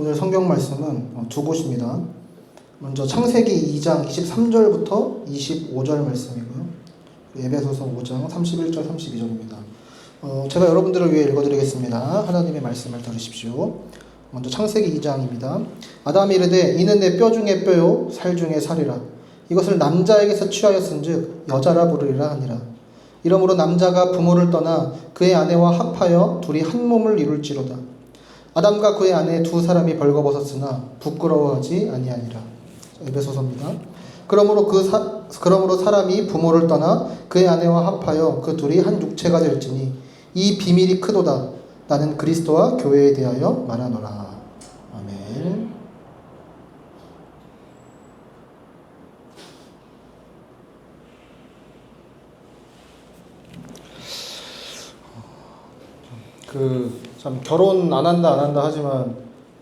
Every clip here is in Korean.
오늘 성경 말씀은 두 곳입니다. 먼저 창세기 2장 23절부터 25절 말씀이고요. 에베소서 5장 31절 32절입니다. 제가 여러분들을 위해 읽어드리겠습니다. 하나님의 말씀을 들으십시오. 먼저 창세기 2장입니다. 아담이 이르되 이는 내 뼈 중에 뼈요 살 중에 살이라. 이것을 남자에게서 취하였은즉 여자라 부르리라 하니라. 이러므로 남자가 부모를 떠나 그의 아내와 합하여 둘이 한 몸을 이룰지로다. 아담과 그의 아내 두 사람이 벌거벗었으나 부끄러워하지 아니하니라. 에베소서입니다. 그러므로 사람이 부모를 떠나 그의 아내와 합하여 그 둘이 한 육체가 될지니 이 비밀이 크도다. 나는 그리스도와 교회에 대하여 말하노라. 아멘. 참 결혼 안 한다 하지만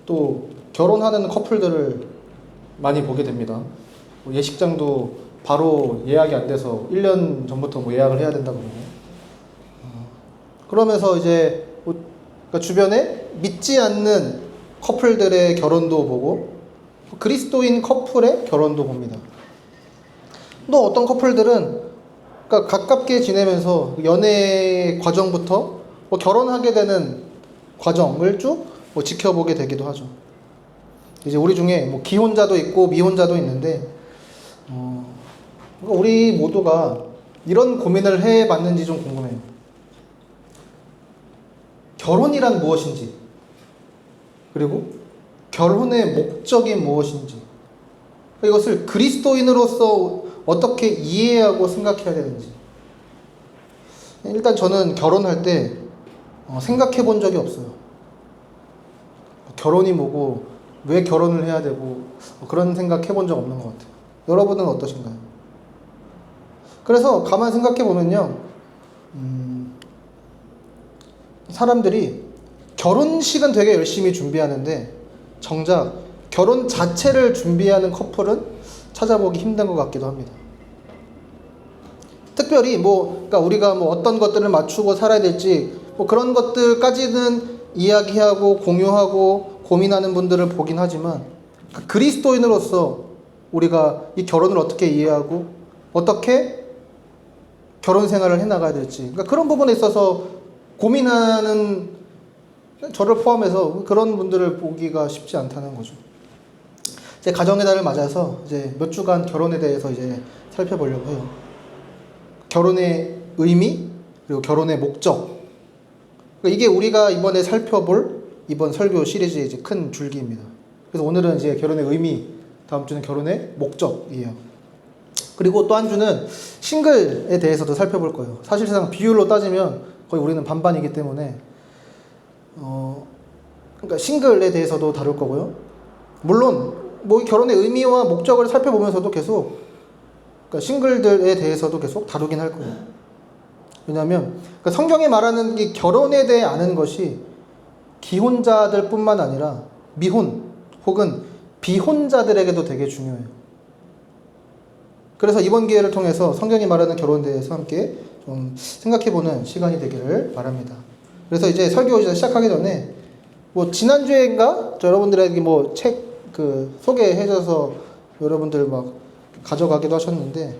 또 결혼하는 커플들을 많이 보게 됩니다. 예식장도 바로 예약이 안 돼서 1년 전부터 예약을 해야 된다고 그러고, 그러면서 이제 그러니까 주변에 믿지 않는 커플들의 결혼도 보고 그리스도인 커플의 결혼도 봅니다. 또 어떤 커플들은 그러니까 가깝게 지내면서 연애 과정부터 결혼하게 되는 과정을 쭉 지켜보게 되기도 하죠. 이제 우리 중에 기혼자도 있고 미혼자도 있는데, 우리 모두가 이런 고민을 해봤는지 좀 궁금해요. 결혼이란 무엇인지, 그리고 결혼의 목적이 무엇인지, 이것을 그리스도인으로서 어떻게 이해하고 생각해야 되는지. 일단 저는 결혼할 때 생각해 본 적이 없어요. 결혼이 뭐고 왜 결혼을 해야 되고 그런 생각 해본 적 없는 것 같아요. 여러분은 어떠신가요? 그래서 가만 생각해 보면요, 사람들이 결혼식은 되게 열심히 준비하는데 정작 결혼 자체를 준비하는 커플은 찾아보기 힘든 것 같기도 합니다. 특별히 그러니까 우리가 어떤 것들을 맞추고 살아야 될지 그런 것들까지는 이야기하고 공유하고 고민하는 분들을 보긴 하지만, 그리스도인으로서 우리가 이 결혼을 어떻게 이해하고 어떻게 결혼 생활을 해나가야 될지, 그러니까 그런 부분에 있어서 고민하는 저를 포함해서 그런 분들을 보기가 쉽지 않다는 거죠. 이제 가정의 달을 맞아서 이제 몇 주간 결혼에 대해서 이제 살펴보려고 해요. 결혼의 의미, 그리고 결혼의 목적. 이게 우리가 이번에 살펴볼 이번 설교 시리즈의 이제 큰 줄기입니다. 그래서 오늘은 이제 결혼의 의미, 다음 주는 결혼의 목적이에요. 그리고 또 한 주는 싱글에 대해서도 살펴볼 거예요. 사실상 비율로 따지면 거의 우리는 반반이기 때문에 그러니까 싱글에 대해서도 다룰 거고요. 물론 결혼의 의미와 목적을 살펴보면서도 계속 그러니까 싱글들에 대해서도 계속 다루긴 할 거예요. 왜냐하면 그러니까 성경이 말하는 이 결혼에 대해 아는 것이 기혼자들 뿐만 아니라 미혼 혹은 비혼자들에게도 되게 중요해요. 그래서 이번 기회를 통해서 성경이 말하는 결혼에 대해서 함께 좀 생각해보는 시간이 되기를 바랍니다. 그래서 이제 설교 시작하기 전에 지난주에인가 여러분들에게 책 소개해줘서 여러분들 가져가기도 하셨는데,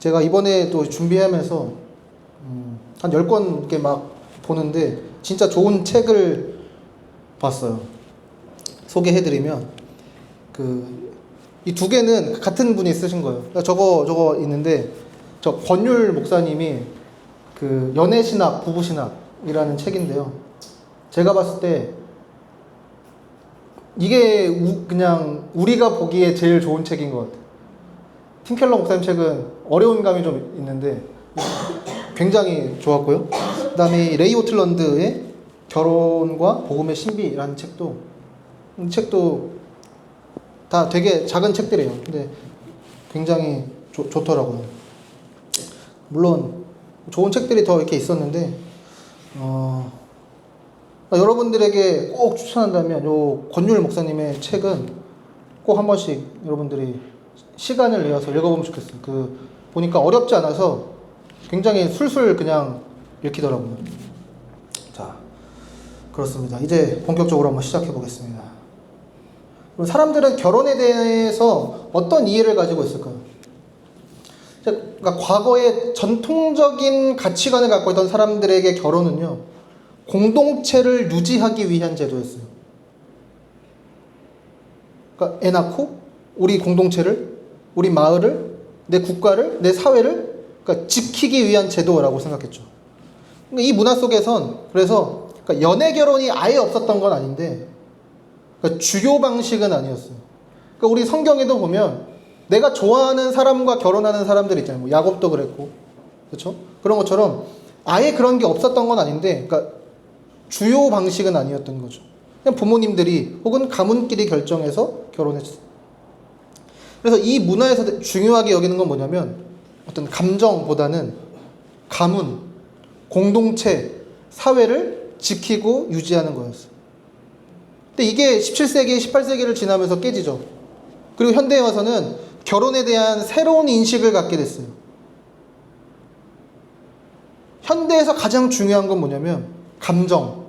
제가 이번에 또 준비하면서 한 10권 이렇게 보는데 진짜 좋은 책을 봤어요. 소개해드리면 이 두 개는 같은 분이 쓰신 거예요. 저거 있는데 저 권율 목사님이 연애신학, 부부신학이라는 책인데요. 제가 봤을 때 이게 그냥 우리가 보기에 제일 좋은 책인 것 같아요. 팀켈러 목사님 책은 어려운 감이 좀 있는데 굉장히 좋았고요. 그 다음에 레이 오틀런드의 결혼과 복음의 신비라는 책도, 이 책도 다 되게 작은 책들이에요. 근데 굉장히 좋더라고요. 물론 좋은 책들이 더 이렇게 있었는데 여러분들에게 꼭 추천한다면 요 권율 목사님의 책은 꼭 한 번씩 여러분들이 시간을 내어서 읽어보면 좋겠어요. 보니까 어렵지 않아서 굉장히 술술 그냥 읽히더라고요. 자, 그렇습니다. 이제 본격적으로 한번 시작해 보겠습니다. 그럼 사람들은 결혼에 대해서 어떤 이해를 가지고 있을까요? 그러니까 과거의 전통적인 가치관을 갖고 있던 사람들에게 결혼은요, 공동체를 유지하기 위한 제도였어요. 그러니까 애 낳고 우리 공동체를, 우리 마을을, 내 국가를, 내 사회를 그러니까 지키기 위한 제도라고 생각했죠. 그러니까 이 문화 속에선 그래서 그러니까 연애 결혼이 아예 없었던 건 아닌데, 그러니까 주요 방식은 아니었어요. 그러니까 우리 성경에도 보면 내가 좋아하는 사람과 결혼하는 사람들 있잖아요. 뭐 야곱도 그랬고, 그렇죠? 그런 것처럼 아예 그런 게 없었던 건 아닌데, 그러니까 주요 방식은 아니었던 거죠. 그냥 부모님들이 혹은 가문끼리 결정해서 결혼했어요. 그래서 이 문화에서 중요하게 여기는 건 뭐냐면 어떤 감정보다는 가문, 공동체, 사회를 지키고 유지하는 거였어요. 근데 이게 17세기, 18세기를 지나면서 깨지죠. 그리고 현대에 와서는 결혼에 대한 새로운 인식을 갖게 됐어요. 현대에서 가장 중요한 건 뭐냐면 감정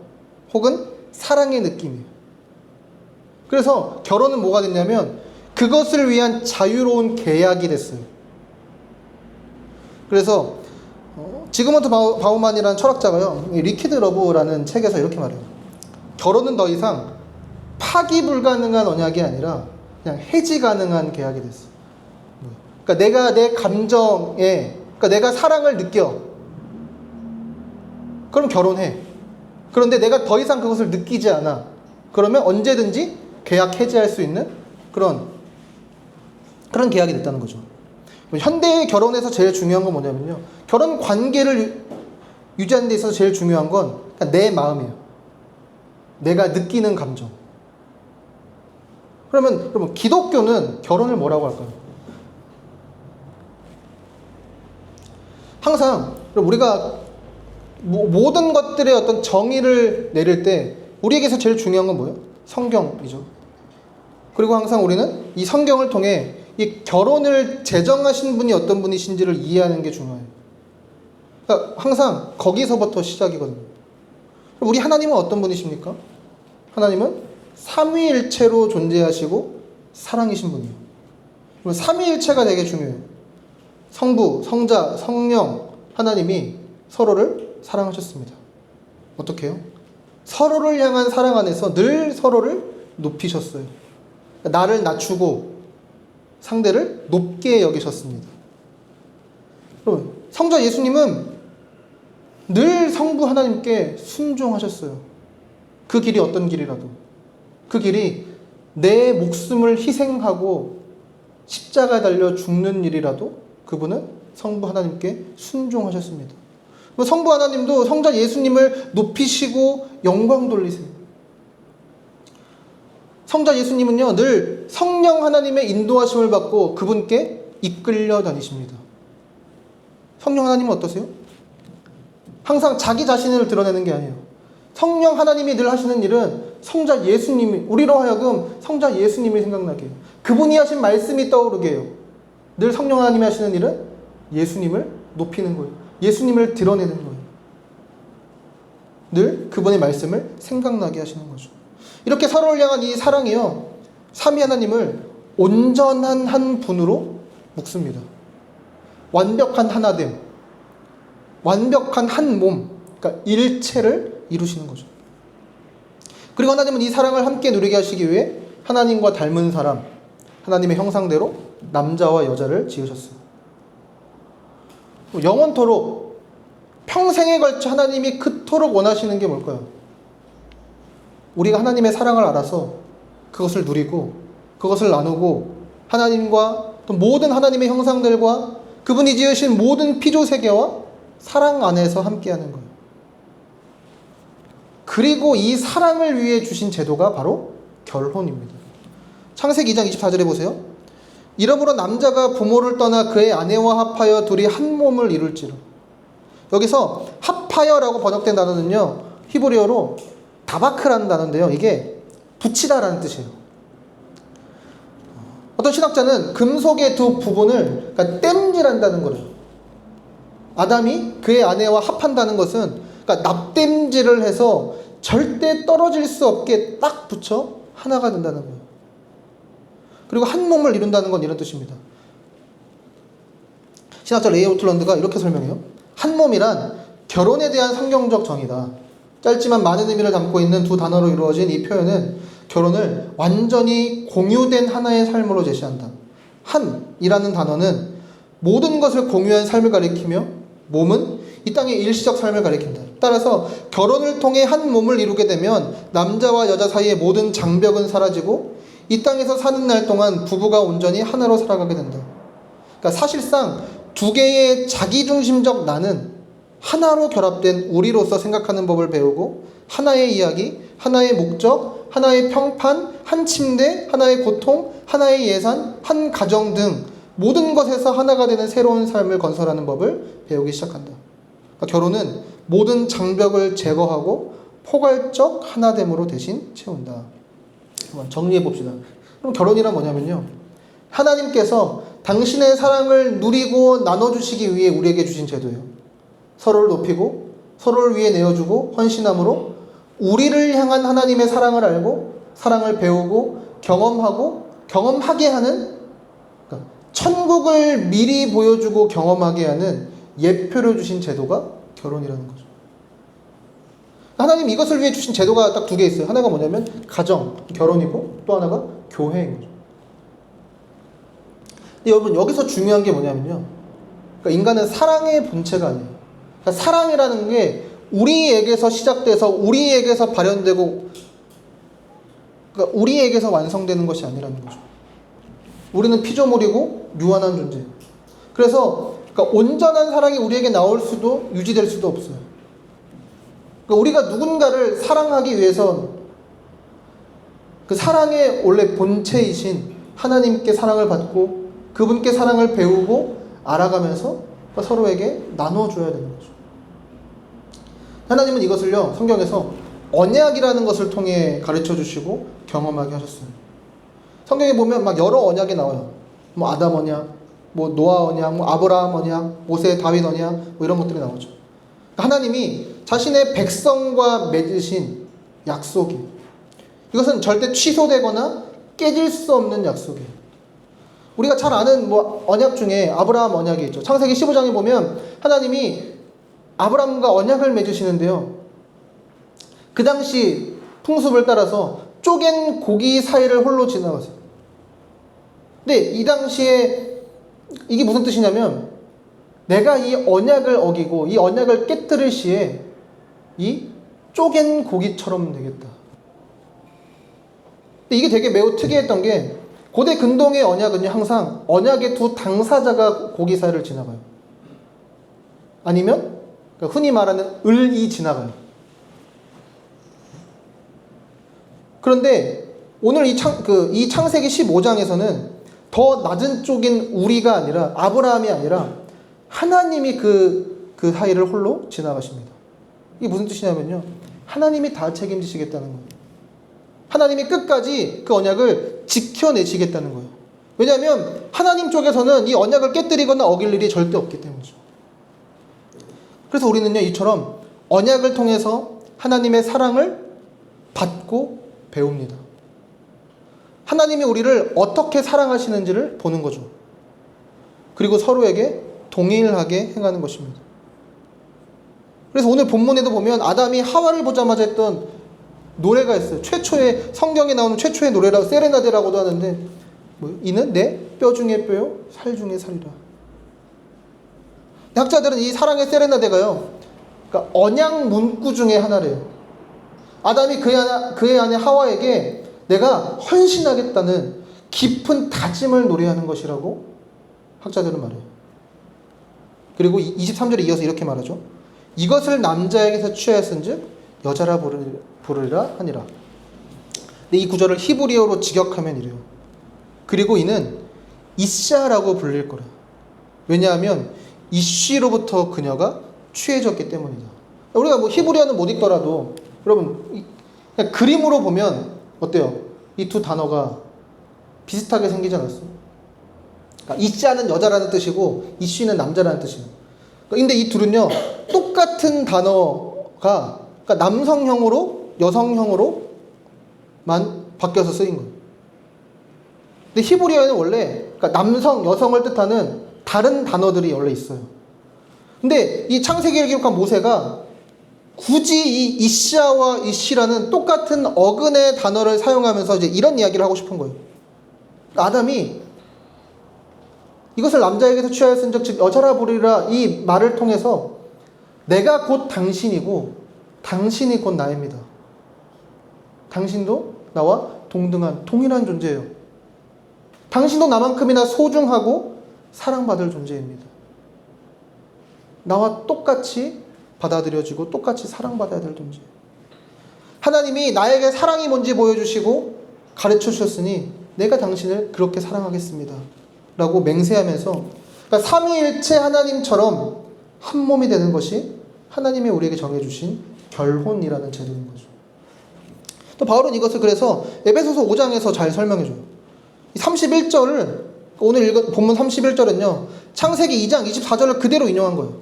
혹은 사랑의 느낌이에요. 그래서 결혼은 뭐가 됐냐면 그것을 위한 자유로운 계약이 됐어요. 그래서 지그먼트 바우만이라는 철학자가요, 리퀴드 러브라는 책에서 이렇게 말해요. 결혼은 더 이상 파기 불가능한 언약이 아니라 그냥 해지 가능한 계약이 됐어. 그러니까 내가 내 감정에, 그러니까 내가 사랑을 느껴. 그럼 결혼해. 그런데 내가 더 이상 그것을 느끼지 않아. 그러면 언제든지 계약 해지할 수 있는 그런 계약이 됐다는 거죠. 현대의 결혼에서 제일 중요한 건 뭐냐면요, 결혼 관계를 유지하는 데 있어서 제일 중요한 건 그냥 내 마음이에요. 내가 느끼는 감정. 그러면 기독교는 결혼을 뭐라고 할까요? 항상 우리가 모든 것들의 어떤 정의를 내릴 때 우리에게서 제일 중요한 건 뭐예요? 성경이죠. 그리고 항상 우리는 이 성경을 통해 이 결혼을 제정하신 분이 어떤 분이신지를 이해하는 게 중요해요. 그러니까 항상 거기서부터 시작이거든요. 우리 하나님은 어떤 분이십니까? 하나님은 삼위일체로 존재하시고 사랑이신 분이에요. 삼위일체가 되게 중요해요. 성부, 성자, 성령 하나님이 서로를 사랑하셨습니다. 어떻게 해요? 서로를 향한 사랑 안에서 늘 서로를 높이셨어요. 나를 낮추고 상대를 높게 여기셨습니다. 여러분, 성자 예수님은 늘 성부 하나님께 순종하셨어요. 그 길이 어떤 길이라도. 그 길이 내 목숨을 희생하고 십자가에 달려 죽는 일이라도 그분은 성부 하나님께 순종하셨습니다. 성부 하나님도 성자 예수님을 높이시고 영광 돌리세요. 성자 예수님은요, 늘 성령 하나님의 인도하심을 받고 그분께 이끌려 다니십니다. 성령 하나님은 어떠세요? 항상 자기 자신을 드러내는 게 아니에요. 성령 하나님이 늘 하시는 일은 성자 예수님이, 우리로 하여금 성자 예수님이 생각나게 해요. 그분이 하신 말씀이 떠오르게 해요. 늘 성령 하나님이 하시는 일은 예수님을 높이는 거예요. 예수님을 드러내는 거예요. 늘 그분의 말씀을 생각나게 하시는 거죠. 이렇게 서로를 향한 이 사랑이요, 삼위 하나님을 온전한 한 분으로 묶습니다. 완벽한 하나됨, 완벽한 한 몸, 그러니까 일체를 이루시는 거죠. 그리고 하나님은 이 사랑을 함께 누리게 하시기 위해 하나님과 닮은 사람, 하나님의 형상대로 남자와 여자를 지으셨어요. 영원토록, 평생에 걸쳐 하나님이 그토록 원하시는 게 뭘까요? 우리가 하나님의 사랑을 알아서 그것을 누리고 그것을 나누고 하나님과 또 모든 하나님의 형상들과 그분이 지으신 모든 피조세계와 사랑 안에서 함께하는 거예요. 그리고 이 사랑을 위해 주신 제도가 바로 결혼입니다. 창세기 2장 24절에 보세요. 이러므로 남자가 부모를 떠나 그의 아내와 합하여 둘이 한 몸을 이룰지라. 여기서 합하여라고 번역된 단어는요, 히브리어로 다바크라는 단어인데요, 이게 붙이다라는 뜻이에요. 어떤 신학자는 금속의 두 부분을, 그러니까 땜질한다는 거예요. 아담이 그의 아내와 합한다는 것은, 그러니까 납땜질을 해서 절대 떨어질 수 없게 딱 붙여 하나가 된다는 거예요. 그리고 한 몸을 이룬다는 건 이런 뜻입니다. 신학자 레이 오틀런드가 이렇게 설명해요. 한 몸이란 결혼에 대한 성경적 정의다. 짧지만 많은 의미를 담고 있는 두 단어로 이루어진 이 표현은 결혼을 완전히 공유된 하나의 삶으로 제시한다. 한이라는 단어는 모든 것을 공유한 삶을 가리키며 몸은 이 땅의 일시적 삶을 가리킨다. 따라서 결혼을 통해 한 몸을 이루게 되면 남자와 여자 사이의 모든 장벽은 사라지고 이 땅에서 사는 날 동안 부부가 온전히 하나로 살아가게 된다. 그러니까 사실상 두 개의 자기중심적 나는 하나로 결합된 우리로서 생각하는 법을 배우고 하나의 이야기, 하나의 목적, 하나의 평판, 한 침대, 하나의 고통, 하나의 예산, 한 가정 등 모든 것에서 하나가 되는 새로운 삶을 건설하는 법을 배우기 시작한다. 그러니까 결혼은 모든 장벽을 제거하고 포괄적 하나됨으로 대신 채운다. 한번 정리해 봅시다. 그럼 결혼이란 뭐냐면요, 하나님께서 당신의 사랑을 누리고 나눠주시기 위해 우리에게 주신 제도예요. 서로를 높이고 서로를 위해 내어주고 헌신함으로 우리를 향한 하나님의 사랑을 알고 사랑을 배우고 경험하고 경험하게 하는, 그러니까 천국을 미리 보여주고 경험하게 하는 예표를 주신 제도가 결혼이라는 거죠. 하나님 이것을 위해 주신 제도가 딱 두 개 있어요. 하나가 뭐냐면 가정, 결혼이고 또 하나가 교회인 거죠. 근데 여러분 여기서 중요한 게 뭐냐면요, 그러니까 인간은 사랑의 본체가 아니에요. 그러니까 사랑이라는 게 우리에게서 시작돼서 우리에게서 발현되고, 그러니까 우리에게서 완성되는 것이 아니라는 거죠. 우리는 피조물이고 유한한 존재. 그래서 그러니까 온전한 사랑이 우리에게 나올 수도 유지될 수도 없어요. 그러니까 우리가 누군가를 사랑하기 위해선 그 사랑의 원래 본체이신 하나님께 사랑을 받고 그분께 사랑을 배우고 알아가면서 서로에게 나눠줘야 되는 거죠. 하나님은 이것을요, 성경에서 언약이라는 것을 통해 가르쳐 주시고 경험하게 하셨어요. 성경에 보면 막 여러 언약이 나와요. 뭐 아담 언약, 뭐 노아 언약, 뭐 아브라함 언약, 모세 다윗 언약, 뭐 이런 것들이 나오죠. 하나님이 자신의 백성과 맺으신 약속이, 이것은 절대 취소되거나 깨질 수 없는 약속이에요. 우리가 잘 아는 뭐 언약 중에 아브라함 언약이 있죠. 창세기 15장에 보면 하나님이 아브라함과 언약을 맺으시는데요, 그 당시 풍습을 따라서 쪼갠 고기 사이를 홀로 지나가세요. 근데 이 당시에 이게 무슨 뜻이냐면 내가 이 언약을 어기고 이 언약을 깨뜨릴 시에 이 쪼갠 고기처럼 되겠다. 근데 이게 되게 매우 특이했던 게 고대 근동의 언약은요, 항상 언약의 두 당사자가 고기 사이를 지나가요. 아니면 흔히 말하는 을이 지나가요. 그런데 오늘 이 창세기 15장에서는 더 낮은 쪽인 우리가 아니라 아브라함이 아니라 하나님이 그 사이를 홀로 지나가십니다. 이게 무슨 뜻이냐면요, 하나님이 다 책임지시겠다는 거예요. 하나님이 끝까지 그 언약을 지켜내시겠다는 거예요. 왜냐하면 하나님 쪽에서는 이 언약을 깨뜨리거나 어길 일이 절대 없기 때문이죠. 그래서 우리는요, 이처럼 언약을 통해서 하나님의 사랑을 받고 배웁니다. 하나님이 우리를 어떻게 사랑하시는지를 보는 거죠. 그리고 서로에게 동일하게 행하는 것입니다. 그래서 오늘 본문에도 보면 아담이 하와를 보자마자 했던 노래가 있어요. 최초의, 성경에 나오는 최초의 노래라고 세레나데라고도 하는데, 이는 내 뼈 중에 뼈요 살 중에 살이라. 학자들은 이 사랑의 세레나데가요, 그러니까 언약 문구 중에 하나래요. 아담이 그의 아내 하와에게 내가 헌신하겠다는 깊은 다짐을 노래하는 것이라고 학자들은 말해요. 그리고 23절에 이어서 이렇게 말하죠. 이것을 남자에게서 취하였은즉 여자라 부르리라 하니라. 근데 이 구절을 히브리어로 직역하면 이래요. 그리고 이는 이샤라고 불릴 거라. 왜냐하면 이쉬로부터 그녀가 취해졌기 때문이다. 우리가 뭐 히브리어는 못 읽더라도 여러분 그냥 그림으로 보면 어때요? 이 두 단어가 비슷하게 생기지 않았어요? 그러니까 이샤는 여자라는 뜻이고 이쉬는 남자라는 뜻이에요. 근데 이 둘은요, 똑같은 단어가 그러니까 남성형으로 여성형으로만 바뀌어서 쓰인 거예요. 근데 히브리어에는 원래 그러니까 남성, 여성을 뜻하는 다른 단어들이 원래 있어요. 근데 이 창세기를 기록한 모세가 굳이 이 이샤와 이시라는 똑같은 어근의 단어를 사용하면서 이제 이런 이야기를 하고 싶은 거예요. 아담이 이것을 남자에게서 취하였은즉 즉 여자라 부르리라 이 말을 통해서 내가 곧 당신이고 당신이 곧 나입니다. 당신도 나와 동등한 동일한 존재예요. 당신도 나만큼이나 소중하고 사랑받을 존재입니다. 나와 똑같이 받아들여지고 똑같이 사랑받아야 될 존재. 하나님이 나에게 사랑이 뭔지 보여주시고 가르쳐 주셨으니 내가 당신을 그렇게 사랑하겠습니다 라고 맹세하면서, 그러니까 삼위일체 하나님처럼 한 몸이 되는 것이 하나님이 우리에게 정해주신 결혼이라는 제도인 거죠. 또 바울은 이것을 그래서 에베소서 5장에서 잘 설명해줘요. 31절을 오늘 읽은 본문 31절은요 창세기 2장 24절을 그대로 인용한 거예요.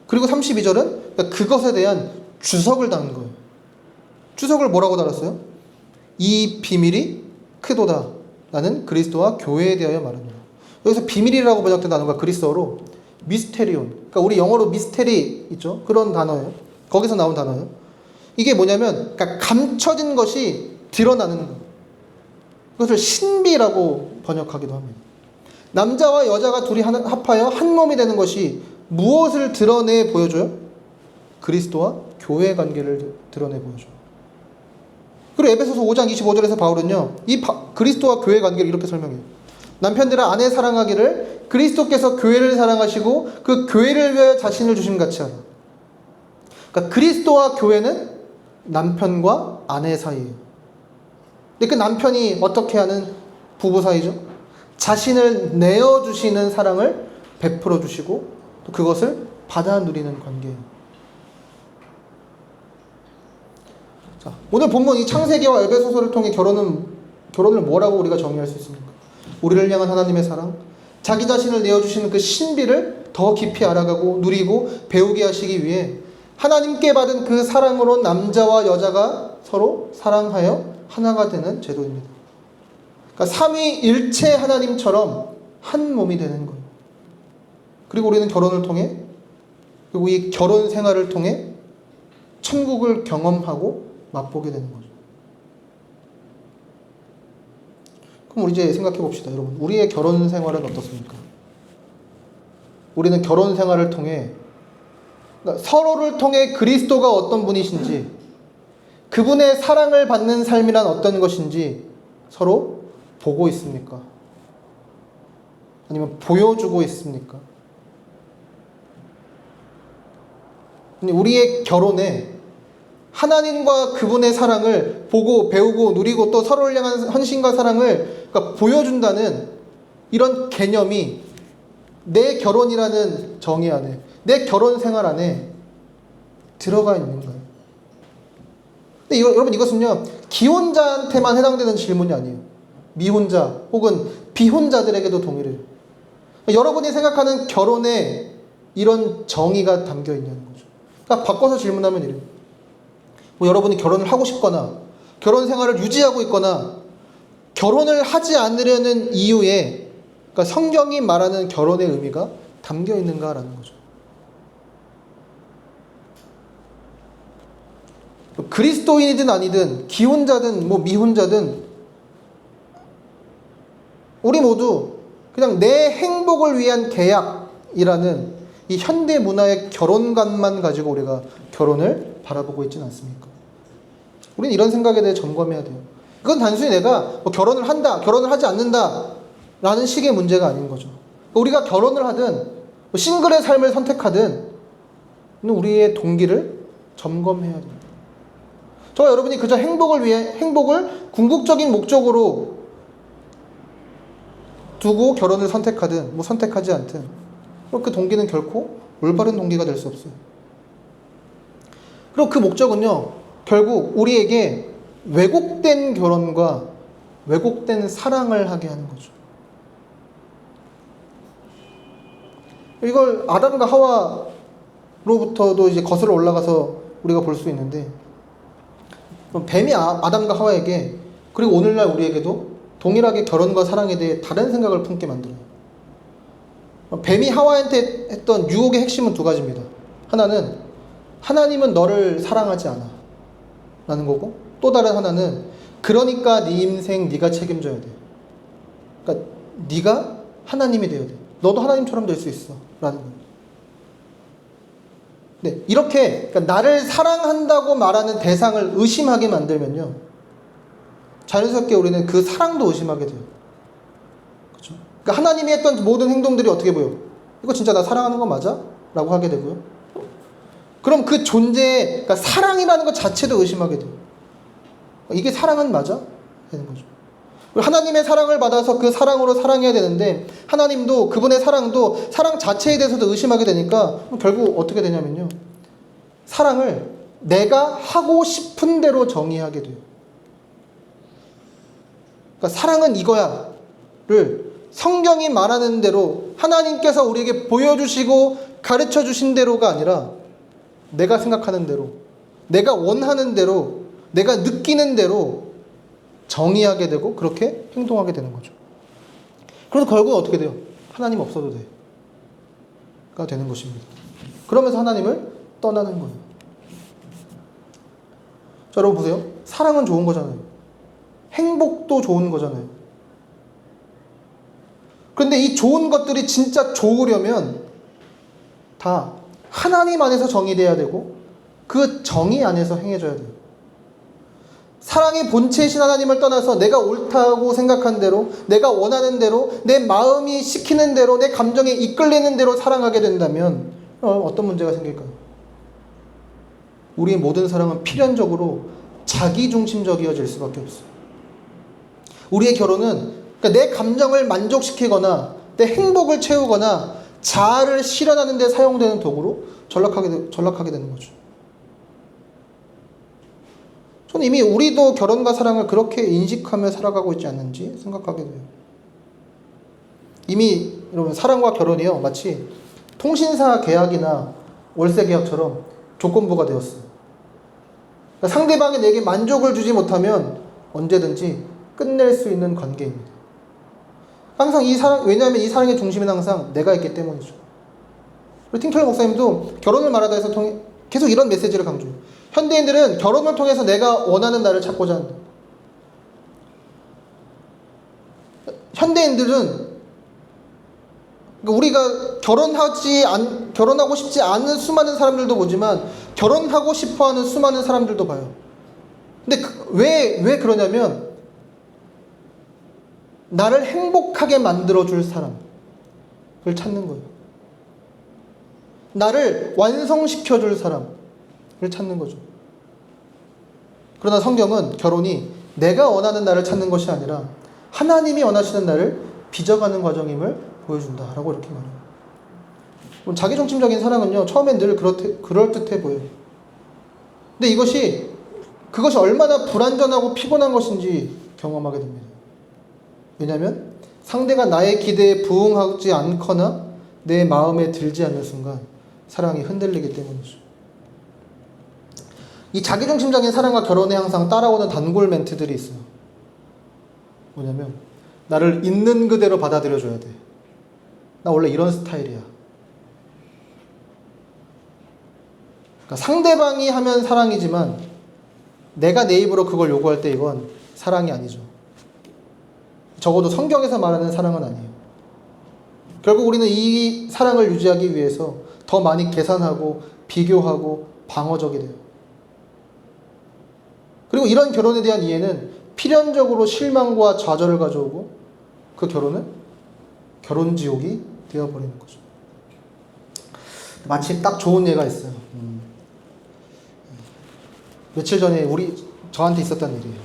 그리고 32절은 그것에 대한 주석을 달은 거예요. 주석을 뭐라고 달았어요? 이 비밀이 크도다. 나는 그리스도와 교회에 대하여 말합니다. 여기서 비밀이라고 번역된 단어가 그리스어로 미스테리온, 그러니까 우리 영어로 미스테리 있죠? 그런 단어예요. 거기서 나온 단어예요. 이게 뭐냐면 그러니까 감춰진 것이 드러나는 거. 그것을 신비라고 번역하기도 합니다. 남자와 여자가 둘이 합하여 한 몸이 되는 것이 무엇을 드러내 보여줘요? 그리스도와 교회의 관계를 드러내 보여줘요. 그리고 에베소서 5장 25절에서 바울은요 그리스도와 교회의 관계를 이렇게 설명해요. 남편들아 아내 사랑하기를 그리스도께서 교회를 사랑하시고 그 교회를 위하여 자신을 주심 같이 하라. 그러니까 그리스도와 교회는 남편과 아내 사이예요. 근데 그 남편이 어떻게 하는 부부 사이죠? 자신을 내어주시는 사랑을 베풀어 주시고 또 그것을 받아 누리는 관계예요. 자, 오늘 본문 이 창세기와 에베소서를 통해 결혼을 뭐라고 우리가 정의할 수 있습니까? 우리를 향한 하나님의 사랑, 자기 자신을 내어주시는 그 신비를 더 깊이 알아가고 누리고 배우게 하시기 위해 하나님께 받은 그 사랑으로 남자와 여자가 서로 사랑하여 하나가 되는 제도입니다. 그러니까 삼위일체 하나님처럼 한 몸이 되는 거예요. 그리고 우리는 결혼을 통해, 그리고 이 결혼 생활을 통해 천국을 경험하고 맛보게 되는 거죠. 그럼 우리 이제 생각해 봅시다, 여러분. 우리의 결혼 생활은 어떻습니까? 우리는 결혼 생활을 통해, 그러니까 서로를 통해 그리스도가 어떤 분이신지, 그분의 사랑을 받는 삶이란 어떤 것인지 서로 보고 있습니까? 아니면 보여주고 있습니까? 우리의 결혼에 하나님과 그분의 사랑을 보고 배우고 누리고 또 서로를 향한 헌신과 사랑을 그러니까 보여준다는 이런 개념이 내 결혼이라는 정의 안에, 내 결혼 생활 안에 들어가 있는가요? 근데 여러분 이것은요 기혼자한테만 해당되는 질문이 아니에요. 미혼자 혹은 비혼자들에게도 동일해요. 여러분이 생각하는 결혼에 이런 정의가 담겨 있냐는 거죠. 그러니까 바꿔서 질문하면 이래요. 여러분이 결혼을 하고 싶거나 결혼 생활을 유지하고 있거나 결혼을 하지 않으려는 이유에, 그러니까 성경이 말하는 결혼의 의미가 담겨 있는가라는 거죠. 그리스도인이든 아니든 기혼자든 미혼자든 우리 모두 그냥 내 행복을 위한 계약이라는 이 현대 문화의 결혼관만 가지고 우리가 결혼을 바라보고 있지는 않습니까? 우리는 이런 생각에 대해 점검해야 돼요. 그건 단순히 내가 결혼을 한다, 결혼을 하지 않는다 라는 식의 문제가 아닌 거죠. 우리가 결혼을 하든 싱글의 삶을 선택하든 우리의 동기를 점검해야 됩니다. 저와 여러분이 그저 행복을 궁극적인 목적으로 두고 결혼을 선택하든 선택하지 않든 그 동기는 결코 올바른 동기가 될 수 없어요. 그리고 그 목적은요 결국 우리에게 왜곡된 결혼과 왜곡된 사랑을 하게 하는 거죠. 이걸 아담과 하와로부터도 이제 거슬러 올라가서 우리가 볼 수 있는데, 뱀이 아담과 하와에게 그리고 오늘날 우리에게도 동일하게 결혼과 사랑에 대해 다른 생각을 품게 만들어요. 뱀이 하와한테 했던 유혹의 핵심은 두 가지입니다. 하나는 하나님은 너를 사랑하지 않아 라는 거고, 또 다른 하나는 그러니까 네 인생 네가 책임져야 돼. 그러니까 네가 하나님이 되어야 돼. 너도 하나님처럼 될 수 있어 라는 거예요. 네, 이렇게 그러니까 나를 사랑한다고 말하는 대상을 의심하게 만들면요, 자연스럽게 우리는 그 사랑도 의심하게 돼요. 그렇죠? 그러니까 하나님이 했던 모든 행동들이 어떻게 보여? 이거 진짜 나 사랑하는 거 맞아? 라고 하게 되고요. 그럼 그 존재에, 그러니까 사랑이라는 것 자체도 의심하게 돼요. 이게 사랑은 맞아? 되는 거죠. 하나님의 사랑을 받아서 그 사랑으로 사랑해야 되는데, 하나님도 그분의 사랑도 사랑 자체에 대해서도 의심하게 되니까 결국 어떻게 되냐면요, 사랑을 내가 하고 싶은 대로 정의하게 돼요. 그러니까 사랑은 이거야를 성경이 말하는 대로, 하나님께서 우리에게 보여주시고 가르쳐 주신 대로가 아니라 내가 생각하는 대로, 내가 원하는 대로, 내가 느끼는 대로 정의하게 되고 그렇게 행동하게 되는 거죠. 그래서 결국은 어떻게 돼요? 하나님 없어도 돼가 되는 것입니다. 그러면서 하나님을 떠나는 거예요. 자, 여러분 보세요. 사랑은 좋은 거잖아요. 행복도 좋은 거잖아요. 그런데 이 좋은 것들이 진짜 좋으려면 다 하나님 안에서 정의돼야 되고 그 정의 안에서 행해져야 돼요. 사랑의 본체이신 하나님을 떠나서 내가 옳다고 생각한 대로, 내가 원하는 대로, 내 마음이 시키는 대로, 내 감정에 이끌리는 대로 사랑하게 된다면 어떤 문제가 생길까요? 우리의 모든 사랑은 필연적으로 자기중심적이어질 수밖에 없어요. 우리의 결혼은 그러니까 내 감정을 만족시키거나 내 행복을 채우거나 자아를 실현하는 데 사용되는 도구로 전락하게 되는 거죠. 저는 이미 우리도 결혼과 사랑을 그렇게 인식하며 살아가고 있지 않는지 생각하게 돼요. 이미 여러분, 사랑과 결혼이요, 마치 통신사 계약이나 월세 계약처럼 조건부가 되었어요. 그러니까 상대방이 내게 만족을 주지 못하면 언제든지 끝낼 수 있는 관계입니다. 항상 이 사랑, 왜냐하면 이 사랑의 중심은 항상 내가 있기 때문이죠. 우리 팅털 목사님도 결혼을 말하다 해서 계속 이런 메시지를 강조해요. 현대인들은 결혼을 통해서 내가 원하는 나를 찾고자 한다. 현대인들은 우리가 결혼하고 싶지 않은 수많은 사람들도 보지만 결혼하고 싶어하는 수많은 사람들도 봐요. 근데 왜 그러냐면 나를 행복하게 만들어줄 사람을 찾는 거예요. 나를 완성시켜줄 사람을 찾는 거죠. 그러나 성경은 결혼이 내가 원하는 나를 찾는 것이 아니라 하나님이 원하시는 나를 빚어가는 과정임을 보여준다라고 이렇게 말해요. 자기중심적인 사랑은요, 처음엔 늘 그럴듯해 보여요. 근데 그것이 얼마나 불완전하고 피곤한 것인지 경험하게 됩니다. 왜냐하면 상대가 나의 기대에 부응하지 않거나 내 마음에 들지 않는 순간 사랑이 흔들리기 때문이죠. 이 자기중심적인 사랑과 결혼에 항상 따라오는 단골 멘트들이 있어요. 뭐냐면 나를 있는 그대로 받아들여줘야 돼. 나 원래 이런 스타일이야. 그러니까 상대방이 하면 사랑이지만 내가 내 입으로 그걸 요구할 때 이건 사랑이 아니죠. 적어도 성경에서 말하는 사랑은 아니에요. 결국 우리는 이 사랑을 유지하기 위해서 더 많이 계산하고 비교하고 방어적이 돼요. 그리고 이런 결혼에 대한 이해는 필연적으로 실망과 좌절을 가져오고 그 결혼은 결혼지옥이 되어버리는 거죠. 마치 딱 좋은 예가 있어요. 며칠 전에 저한테 있었던 일이에요.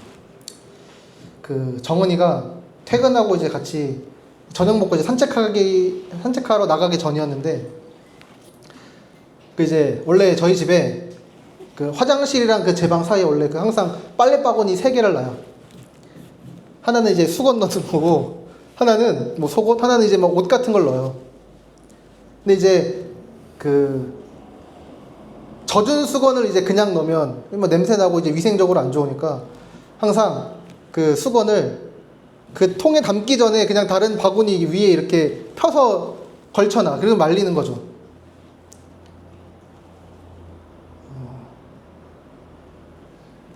정은이가 퇴근하고 이제 같이 저녁 먹고 이제 산책하러 나가기 전이었는데, 이제 원래 저희 집에 화장실이랑 제 방 사이에 원래 항상 빨래 바구니 3개를 놔요. 하나는 이제 수건 넣는 거고, 하나는 뭐 속옷, 하나는 이제 막 옷 같은 걸 넣어요. 근데 이제 젖은 수건을 이제 그냥 넣으면 뭐 냄새 나고 이제 위생적으로 안 좋으니까 항상 그 수건을 그 통에 담기 전에 그냥 다른 바구니 위에 이렇게 펴서 걸쳐놔. 그리고 말리는 거죠.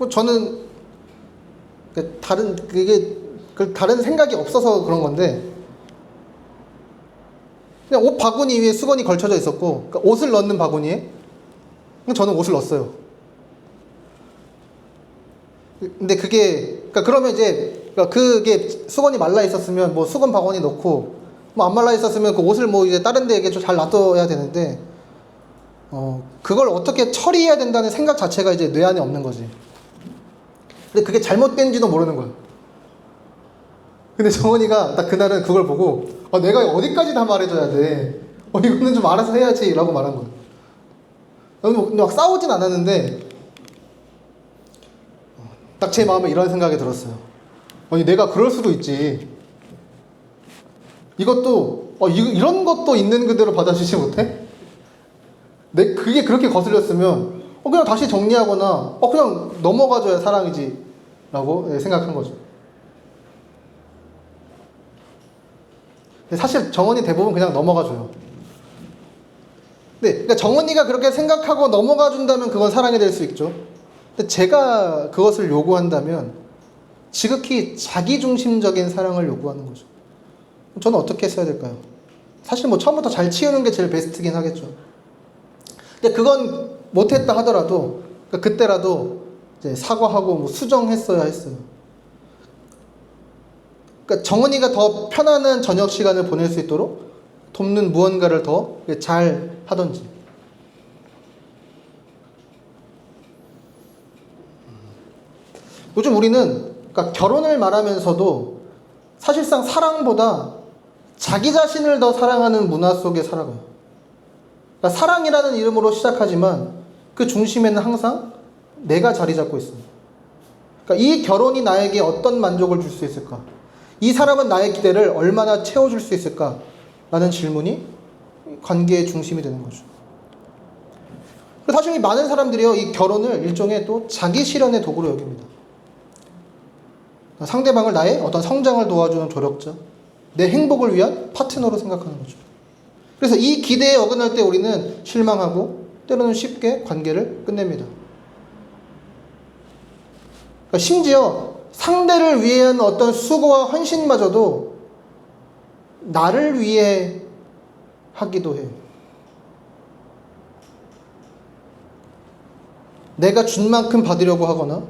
저는 다른 생각이 없어서 그런 건데, 그냥 옷 바구니 위에 수건이 걸쳐져 있었고, 그러니까 옷을 넣는 바구니에 저는 옷을 넣었어요. 근데 그러면 이제 그게 수건이 말라 있었으면 뭐 수건 바구니 넣고, 뭐 안 말라 있었으면 그 옷을 뭐 이제 다른 데에 좀 잘 놔둬야 되는데, 그걸 어떻게 처리해야 된다는 생각 자체가 이제 뇌 안에 없는 거지. 근데 그게 잘못된지도 모르는 거야. 근데 정원이가 딱 그날은 그걸 보고, 내가 어디까지 다 말해줘야 돼. 이거는 좀 알아서 해야지. 라고 말한 거야. 근데 막 싸우진 않았는데, 딱 제 마음에 이런 생각이 들었어요. 내가 그럴 수도 있지. 이것도, 이런 것도 있는 그대로 받아주지 못해? 그게 그렇게 거슬렸으면, 그냥 다시 정리하거나, 그냥 넘어가줘야 사랑이지. 라고 생각한 거죠. 사실 정원이 대부분 그냥 넘어가줘요. 네, 그러니까 정원이가 그렇게 생각하고 넘어가준다면 그건 사랑이 될 수 있죠. 근데 제가 그것을 요구한다면 지극히 자기중심적인 사랑을 요구하는 거죠. 저는 어떻게 했어야 될까요? 사실 뭐 처음부터 잘 치우는 게 제일 베스트긴 하겠죠. 근데 그건 못했다 하더라도 그때라도 이제 사과하고 뭐 수정했어야 했어요. 그러니까 정은이가 더 편안한 저녁 시간을 보낼 수 있도록 돕는 무언가를 더 잘 하던지. 요즘 우리는 그러니까 결혼을 말하면서도 사실상 사랑보다 자기 자신을 더 사랑하는 문화 속에 살아가요. 그러니까 사랑이라는 이름으로 시작하지만 그 중심에는 항상 내가 자리 잡고 있습니다. 그러니까 이 결혼이 나에게 어떤 만족을 줄 수 있을까? 이 사람은 나의 기대를 얼마나 채워줄 수 있을까? 라는 질문이 관계의 중심이 되는 거죠. 사실 많은 사람들이요, 이 결혼을 일종의 또 자기 실현의 도구로 여깁니다. 상대방을 나의 어떤 성장을 도와주는 조력자, 내 행복을 위한 파트너로 생각하는 거죠. 그래서 이 기대에 어긋날 때 우리는 실망하고 때로는 쉽게 관계를 끝냅니다. 그러니까 심지어 상대를 위한 어떤 수고와 헌신마저도 나를 위해 하기도 해요. 내가 준 만큼 받으려고 하거나,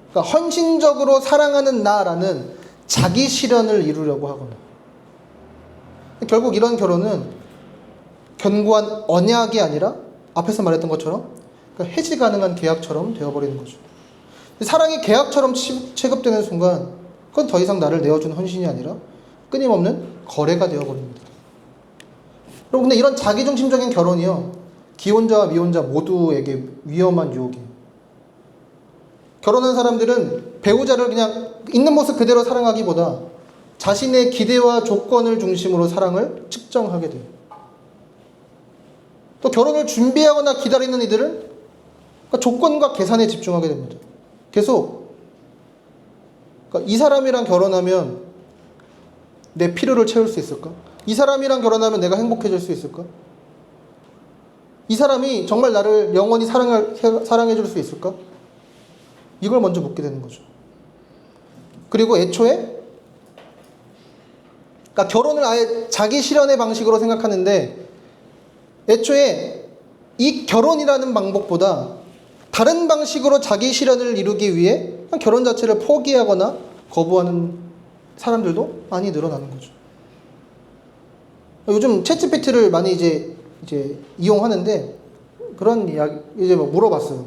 그러니까 헌신적으로 사랑하는 나라는 자기 실현을 이루려고 하거나. 결국 이런 결혼은 견고한 언약이 아니라 앞에서 말했던 것처럼 그러니까 해지 가능한 계약처럼 되어버리는 거죠. 사랑이 계약처럼 취급되는 순간 그건 더 이상 나를 내어주는 헌신이 아니라 끊임없는 거래가 되어버립니다. 여러분, 근데 이런 자기중심적인 결혼이요, 기혼자와 미혼자 모두에게 위험한 유혹이에요. 결혼한 사람들은 배우자를 그냥 있는 모습 그대로 사랑하기보다 자신의 기대와 조건을 중심으로 사랑을 측정하게 돼요. 또 결혼을 준비하거나 기다리는 이들은 조건과 계산에 집중하게 됩니다. 계속 이 사람이랑 결혼하면 내 필요를 채울 수 있을까? 이 사람이랑 결혼하면 내가 행복해질 수 있을까? 이 사람이 정말 나를 영원히 사랑해 줄 수 있을까? 이걸 먼저 묻게 되는 거죠. 그리고 애초에 그러니까 결혼을 아예 자기 실현의 방식으로 생각하는데, 애초에 이 결혼이라는 방법보다 다른 방식으로 자기 실현을 이루기 위해 결혼 자체를 포기하거나 거부하는 사람들도 많이 늘어나는 거죠. 요즘 챗GPT를 많이 이제 이용하는데 그런 이야기 이제 뭐 물어봤어요.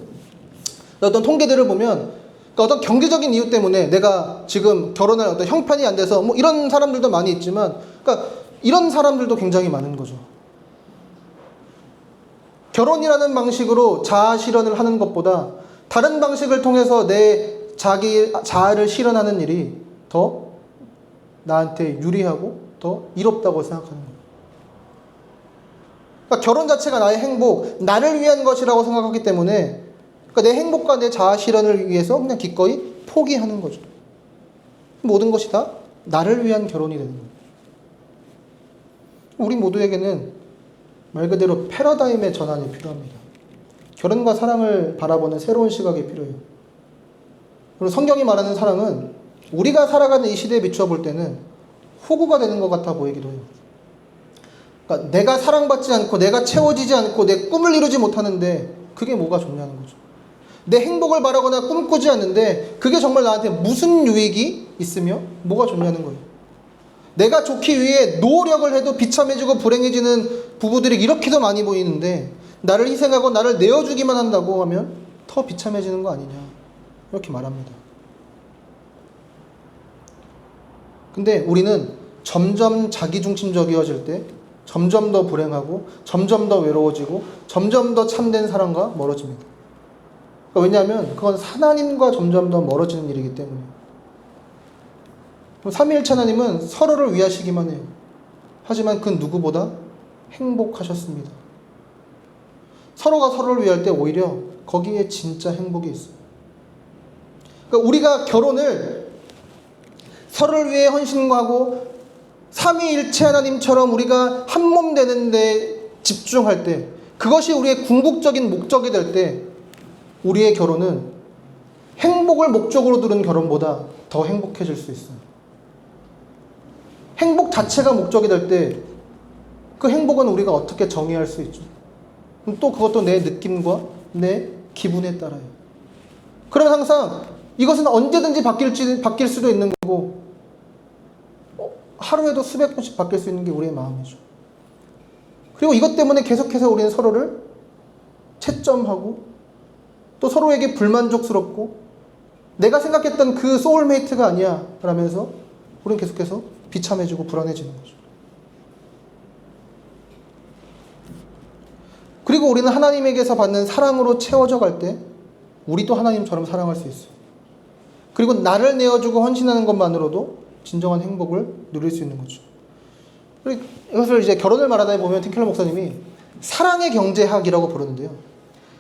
어떤 통계들을 보면 그러니까 어떤 경제적인 이유 때문에 내가 지금 결혼할 어떤 형편이 안 돼서 뭐 이런 사람들도 많이 있지만, 그러니까 이런 사람들도 굉장히 많은 거죠. 결혼이라는 방식으로 자아 실현을 하는 것보다 다른 방식을 통해서 내 자아를 실현하는 일이 더 나한테 유리하고 더 이롭다고 생각하는 거예요. 그러니까 결혼 자체가 나의 행복, 나를 위한 것이라고 생각하기 때문에 그러니까 내 행복과 내 자아 실현을 위해서 그냥 기꺼이 포기하는 거죠. 모든 것이 다 나를 위한 결혼이 되는 거예요. 우리 모두에게는 말 그대로 패러다임의 전환이 필요합니다. 결혼과 사랑을 바라보는 새로운 시각이 필요해요. 그리고 성경이 말하는 사랑은 우리가 살아가는 이 시대에 비추어 볼 때는 호구가 되는 것 같아 보이기도 해요. 그러니까 내가 사랑받지 않고 내가 채워지지 않고 내 꿈을 이루지 못하는데 그게 뭐가 좋냐는 거죠. 내 행복을 바라거나 꿈꾸지 않는데 그게 정말 나한테 무슨 유익이 있으며 뭐가 좋냐는 거예요. 내가 좋기 위해 노력을 해도 비참해지고 불행해지는 부부들이 이렇게도 많이 보이는데 나를 희생하고 나를 내어주기만 한다고 하면 더 비참해지는 거 아니냐, 이렇게 말합니다. 근데 우리는 점점 자기중심적이어질 때 점점 더 불행하고 점점 더 외로워지고 점점 더 참된 사랑과 멀어집니다. 왜냐하면 그건 하나님과 점점 더 멀어지는 일이기 때문이에요. 삼위일체 하나님은 서로를 위하시기만 해요. 하지만 그 누구보다 행복하셨습니다. 서로가 서로를 위할 때 오히려 거기에 진짜 행복이 있어요. 그러니까 우리가 결혼을 서로를 위해 헌신하고 삼위일체 하나님처럼 우리가 한 몸 되는 데 집중할 때, 그것이 우리의 궁극적인 목적이 될 때 우리의 결혼은 행복을 목적으로 두는 결혼보다 더 행복해질 수 있어요. 행복 자체가 목적이 될 때 그 행복은 우리가 어떻게 정의할 수 있죠? 또 그것도 내 느낌과 내 기분에 따라요. 그러면 항상 이것은 언제든지 바뀔 수도 있는 거고 하루에도 수백 번씩 바뀔 수 있는 게 우리의 마음이죠. 그리고 이것 때문에 계속해서 우리는 서로를 채점하고 또 서로에게 불만족스럽고 내가 생각했던 그 소울메이트가 아니야 라면서 우리는 계속해서 비참해지고 불안해지는 거죠. 그리고 우리는 하나님에게서 받는 사랑으로 채워져 갈 때 우리도 하나님처럼 사랑할 수 있어요. 그리고 나를 내어주고 헌신하는 것만으로도 진정한 행복을 누릴 수 있는 거죠. 그리고 이것을 이제 결혼을 말하다 보면 틴켈러 목사님이 사랑의 경제학이라고 부르는데요.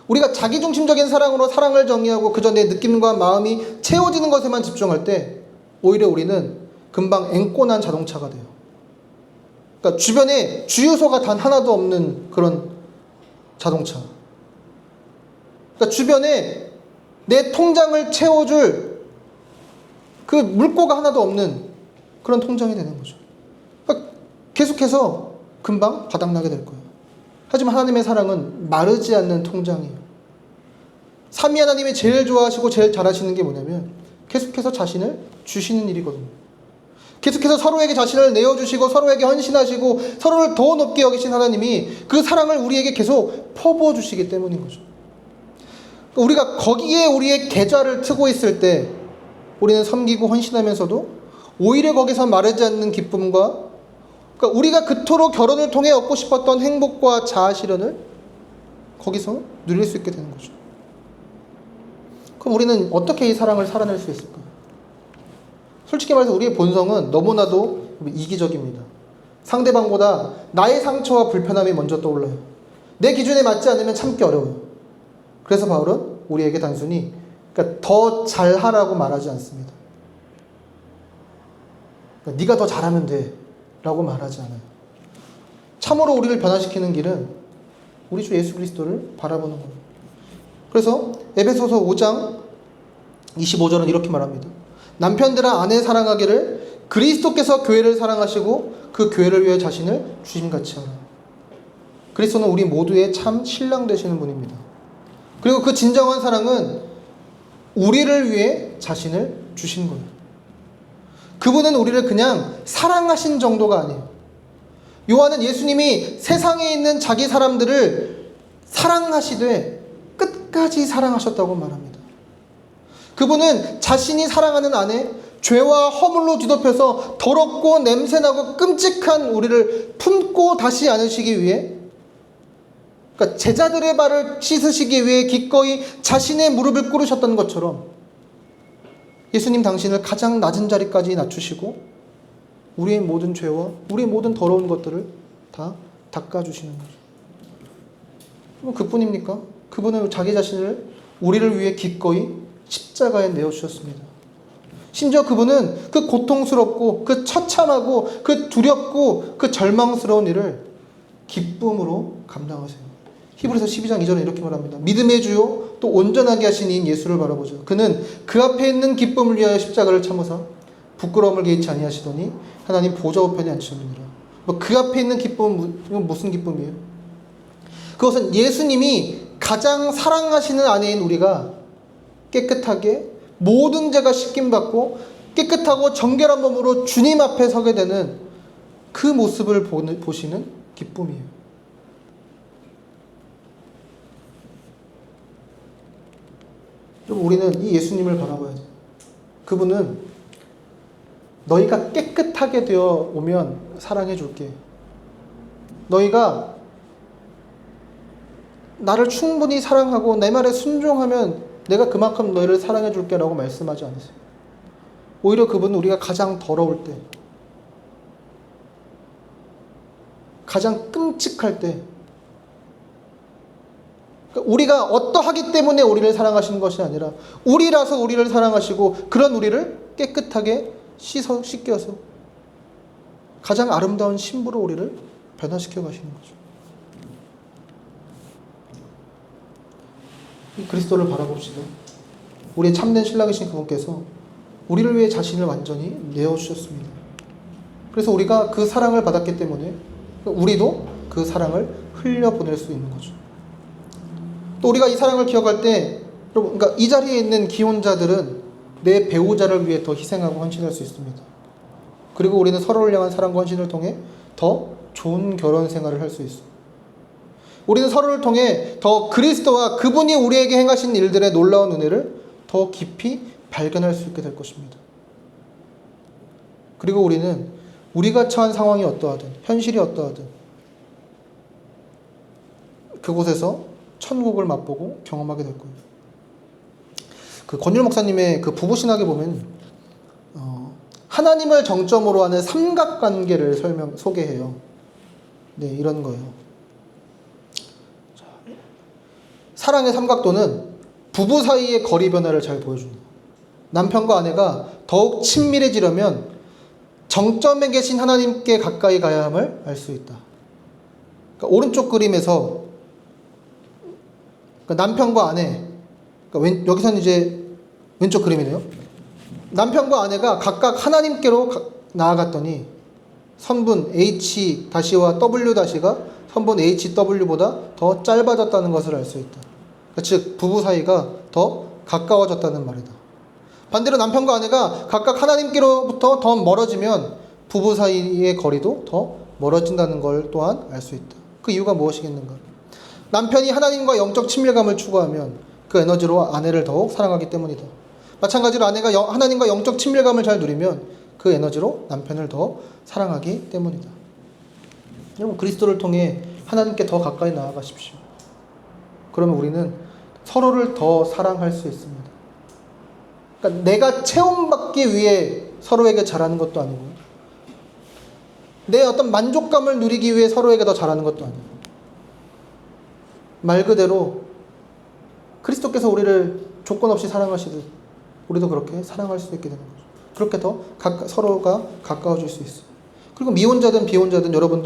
우리가 자기중심적인 사랑으로 사랑을 정의하고 그저 내 느낌과 마음이 채워지는 것에만 집중할 때 오히려 우리는 금방 앵꼬난 자동차가 돼요. 그러니까 주변에 주유소가 단 하나도 없는 그런 자동차. 그러니까 주변에 내 통장을 채워줄 그 물꼬가 하나도 없는 그런 통장이 되는 거죠. 그러니까 계속해서 금방 바닥나게 될 거예요. 하지만 하나님의 사랑은 마르지 않는 통장이에요. 삼위 하나님이 제일 좋아하시고 제일 잘하시는 게 뭐냐면 계속해서 자신을 주시는 일이거든요. 계속해서 서로에게 자신을 내어주시고 서로에게 헌신하시고 서로를 더 높게 여기신 하나님이 그 사랑을 우리에게 계속 퍼부어 주시기 때문인 거죠. 우리가 거기에 우리의 계좌를 트고 있을 때 우리는 섬기고 헌신하면서도 오히려 거기서 마르지 않는 기쁨과 그러니까 우리가 그토록 결혼을 통해 얻고 싶었던 행복과 자아 실현을 거기서 누릴 수 있게 되는 거죠. 그럼 우리는 어떻게 이 사랑을 살아낼 수 있을까요? 솔직히 말해서 우리의 본성은 너무나도 이기적입니다. 상대방보다 나의 상처와 불편함이 먼저 떠올라요. 내 기준에 맞지 않으면 참기 어려워요. 그래서 바울은 우리에게 단순히 그러니까 더 잘하라고 말하지 않습니다. 그러니까 네가 더 잘하면 돼 라고 말하지 않아요. 참으로 우리를 변화시키는 길은 우리 주 예수 그리스도를 바라보는 거예요. 그래서 에베소서 5장 25절은 이렇게 말합니다. 남편들아 아내 사랑하기를 그리스도께서 교회를 사랑하시고 그 교회를 위해 자신을 주심같이 하라. 그리스도는 우리 모두의 참 신랑 되시는 분입니다. 그리고 그 진정한 사랑은 우리를 위해 자신을 주신 거예요. 그분은 우리를 그냥 사랑하신 정도가 아니에요. 요한은 예수님이 세상에 있는 자기 사람들을 사랑하시되 끝까지 사랑하셨다고 말합니다. 그분은 자신이 사랑하는 안에 죄와 허물로 뒤덮여서 더럽고 냄새나고 끔찍한 우리를 품고 다시 안으시기 위해 그러니까 제자들의 발을 씻으시기 위해 기꺼이 자신의 무릎을 꿇으셨던 것처럼 예수님 당신을 가장 낮은 자리까지 낮추시고 우리의 모든 죄와 우리의 모든 더러운 것들을 다 닦아주시는 거죠. 그뿐입니까? 그분은 자기 자신을 우리를 위해 기꺼이 십자가에 내어주셨습니다. 심지어 그분은 그 고통스럽고 그 처참하고 그 두렵고 그 절망스러운 일을 기쁨으로 감당하세요. 히브리서 12장 2절에 이렇게 말합니다. 믿음의 주요 또 온전하게 하신 이인 예수를 바라보죠. 그는 그 앞에 있는 기쁨을 위하여 십자가를 참으사 부끄러움을 개의치 아니하시더니 하나님 보좌 우편에 앉히셨느니라. 그 앞에 있는 기쁨은 무슨 기쁨이에요? 그것은 예수님이 가장 사랑하시는 아내인 우리가 깨끗하게 모든 죄가 씻김받고 깨끗하고 정결한 몸으로 주님 앞에 서게 되는 그 모습을 보시는 기쁨이에요. 그럼 우리는 이 예수님을 바라봐야 돼요. 그분은 너희가 깨끗하게 되어 오면 사랑해 줄게. 너희가 나를 충분히 사랑하고 내 말에 순종하면 내가 그만큼 너희를 사랑해 줄게 라고 말씀하지 않으세요. 오히려 그분은 우리가 가장 더러울 때, 가장 끔찍할 때, 우리가 어떠하기 때문에 우리를 사랑하시는 것이 아니라 우리라서 우리를 사랑하시고 그런 우리를 깨끗하게 씻겨서 가장 아름다운 신부로 우리를 변화시켜 가시는 거죠. 이 그리스도를 바라봅시다. 우리의 참된 신랑이신 그분께서 우리를 위해 자신을 완전히 내어주셨습니다. 그래서 우리가 그 사랑을 받았기 때문에 우리도 그 사랑을 흘려보낼 수 있는 거죠. 또 우리가 이 사랑을 기억할 때, 여러분, 그러니까 이 자리에 있는 기혼자들은 내 배우자를 위해 더 희생하고 헌신할 수 있습니다. 그리고 우리는 서로를 향한 사랑과 헌신을 통해 더 좋은 결혼 생활을 할 수 있어요. 우리는 서로를 통해 더 그리스도와 그분이 우리에게 행하신 일들의 놀라운 은혜를 더 깊이 발견할 수 있게 될 것입니다. 그리고 우리는 우리가 처한 상황이 어떠하든 현실이 어떠하든 그곳에서 천국을 맛보고 경험하게 될 거예요. 그 권율 목사님의 그 부부 신학에 보면 하나님을 정점으로 하는 삼각관계를 소개해요. 네, 이런 거예요. 사랑의 삼각도는 부부 사이의 거리 변화를 잘 보여줍니다. 남편과 아내가 더욱 친밀해지려면 정점에 계신 하나님께 가까이 가야 함을 알 수 있다. 그러니까 오른쪽 그림에서 그러니까 남편과 아내, 그러니까 여기서는 이제 왼쪽 그림이네요. 남편과 아내가 각각 하나님께로 나아갔더니 선분 H-와 W-가 선분 HW보다 더 짧아졌다는 것을 알 수 있다. 즉 부부 사이가 더 가까워졌다는 말이다. 반대로 남편과 아내가 각각 하나님께로부터 더 멀어지면 부부 사이의 거리도 더 멀어진다는 걸 또한 알 수 있다. 그 이유가 무엇이겠는가? 남편이 하나님과 영적 친밀감을 추구하면 그 에너지로 아내를 더욱 사랑하기 때문이다. 마찬가지로 아내가 하나님과 영적 친밀감을 잘 누리면 그 에너지로 남편을 더 사랑하기 때문이다. 여러분, 그리스도를 통해 하나님께 더 가까이 나아가십시오. 그러면 우리는 서로를 더 사랑할 수 있습니다. 그러니까 내가 체험받기 위해 서로에게 잘하는 것도 아니고 내 어떤 만족감을 누리기 위해 서로에게 더 잘하는 것도 아니고 말 그대로 그리스도께서 우리를 조건 없이 사랑하시듯 우리도 그렇게 사랑할 수 있게 되는 거죠. 그렇게 더 서로가 가까워질 수 있어요. 그리고 미혼자든 비혼자든 여러분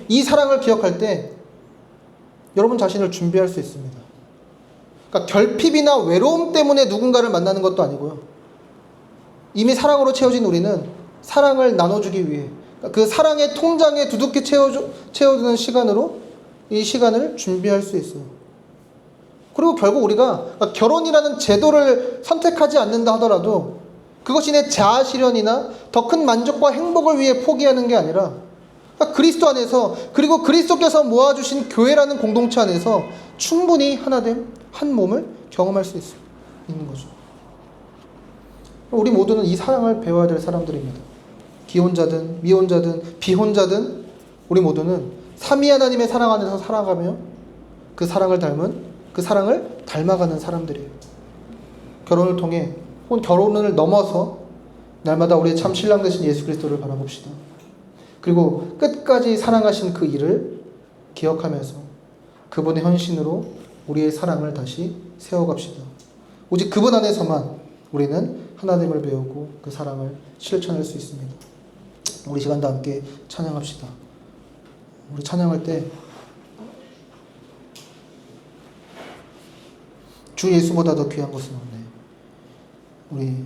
이 사랑을 기억할 때 여러분 자신을 준비할 수 있습니다. 그러니까 결핍이나 외로움 때문에 누군가를 만나는 것도 아니고요. 이미 사랑으로 채워진 우리는 사랑을 나눠주기 위해 그 사랑의 통장에 두둑히 채워주는 시간으로 이 시간을 준비할 수 있어요. 그리고 결국 우리가 결혼이라는 제도를 선택하지 않는다 하더라도 그것이 내 자아 실현이나 더 큰 만족과 행복을 위해 포기하는 게 아니라 그리스도 안에서 그리고 그리스도께서 모아주신 교회라는 공동체 안에서 충분히 하나됨 한 몸을 경험할 수 있는 거죠. 우리 모두는 이 사랑을 배워야 될 사람들입니다. 기혼자든 미혼자든 비혼자든 우리 모두는 삼위 하나님의 사랑 안에서 살아가며 그 사랑을 닮아가는 사람들이에요. 결혼을 통해 혹은 결혼을 넘어서 날마다 우리의 참 신랑 되신 예수 그리스도를 바라봅시다. 그리고 끝까지 사랑하신 그 일을 기억하면서 그분의 헌신으로 우리의 사랑을 다시 세워갑시다. 오직 그분 안에서만 우리는 하나님을 배우고 그 사랑을 실천할 수 있습니다. 우리 시간도 함께 찬양합시다. 우리 찬양할 때 주 예수보다 더 귀한 것은 없네. 우리